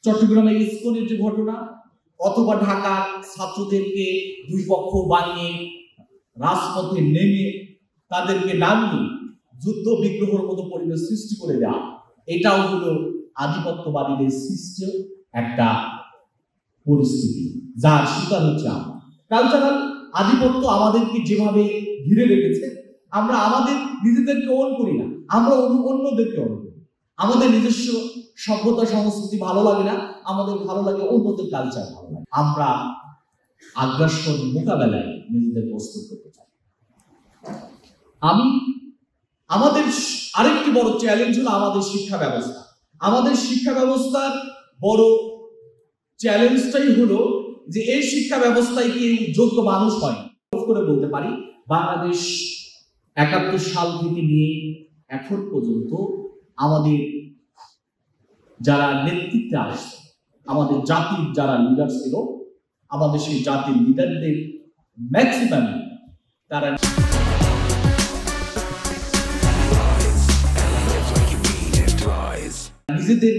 চট্টগ্রামে ইসকনের যে ঘটনা, অথবা ঢাকার ছাত্রদেরকে দুই পক্ষ বানিয়ে রাজপথে নেমে তাদেরকে নামিয়ে যুদ্ধ বিগ্রহের মতো পরিবেশ সৃষ্টি করে দেওয়া, এটাও হলো আধিপত্যবাদীদের সৃষ্ট একটা পরিস্থিতি, যার শিকার হচ্ছে আমরা। কালচারাল আধিপত্য আমাদেরকে যেভাবে ঘিরে রেখেছে, আমরা আমাদের নিজেদেরকে ওন করি না, আমরা অন্যদেরকে ওন করি। আমাদের নিজস্ব সভ্যতা সংস্কৃতি ভালো লাগে না, আমাদের ভালো লাগে অন্যদের কালচার ভালো লাগে। আমরা আগ্রাসন মোকাবেলায় নিজেদের প্রস্তুত করতে চাই। আমাদের আরেকটি বড় চ্যালেঞ্জ হলো আমাদের শিক্ষা ব্যবস্থা। আমাদের শিক্ষা ব্যবস্থার বড় চ্যালেঞ্জটাই হলো যে এই শিক্ষা ব্যবস্থায় কি যোগ্য মানুষ হয় করে বলতে পারি। বাংলাদেশ ৭১ সাল থেকে নিয়ে এখন পর্যন্ত আমাদের যারা নেতৃত্বে আসছে, আমাদের জাতির যারা লিডার ছিল, আমাদের সেই জাতির লিডারদের ম্যাক্সিমাম তারা নিজেদের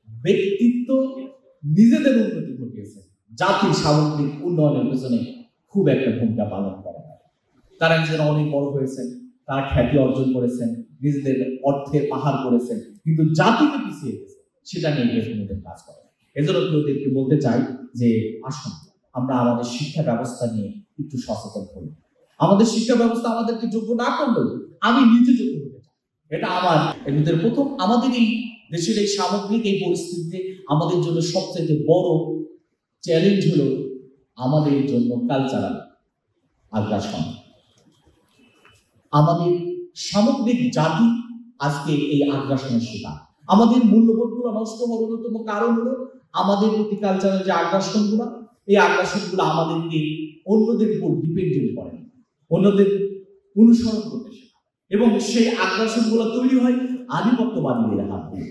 ব্যক্তিত্ব, নিজেদের উন্নতি ঘটিয়েছে, জাতির সামগ্রিক উন্নয়নের পেছনে খুব একটা ভূমিকা পালন করে। তারা নিজেরা অনেক বড় হয়েছেন, তারা খ্যাতি অর্জন করেছেন, নিজেদের অর্থের পাহাড় করেছেন, কিন্তু জাতিকে পিছিয়ে গেছে, সেটা নিয়ে নিজেদের কাজ করে। এজন্য ওদেরকে বলতে চাই যে আসুন আমরা আমাদের শিক্ষা ব্যবস্থা নিয়ে একটু সচেতন করি। আমাদের শিক্ষা ব্যবস্থা আমাদেরকে যোগ্য না করলেও আমি নিজে যোগ্য হতে চাই, এটা আমার এদের প্রথম। আমাদের এই দেশের এই সামগ্রিক এই পরিস্থিতিতে আমাদের জন্য সবচেয়ে বড় চ্যালেঞ্জ হলো আমাদের জন্য কালচারাল আগ্রাসন। আমাদের সামগ্রিক জাতি আজকে এই আগ্রাসনের শিকার। আমাদের মূল্যবোধগুলো নষ্ট হওয়ার অন্যতম কারণ হলো আমাদের প্রতি কালচারাল যে আগ্রাসনগুলো, এই আগ্রাসনগুলো আমাদেরকে অন্যদের উপর ডিপেন্ডেন্ট করে, অন্যদের অনুসরণ করতে শেখায়, এবং সেই আগ্রাসনগুলো তৈরি হয় আধিপত্যবাদীদের হাত দিয়ে।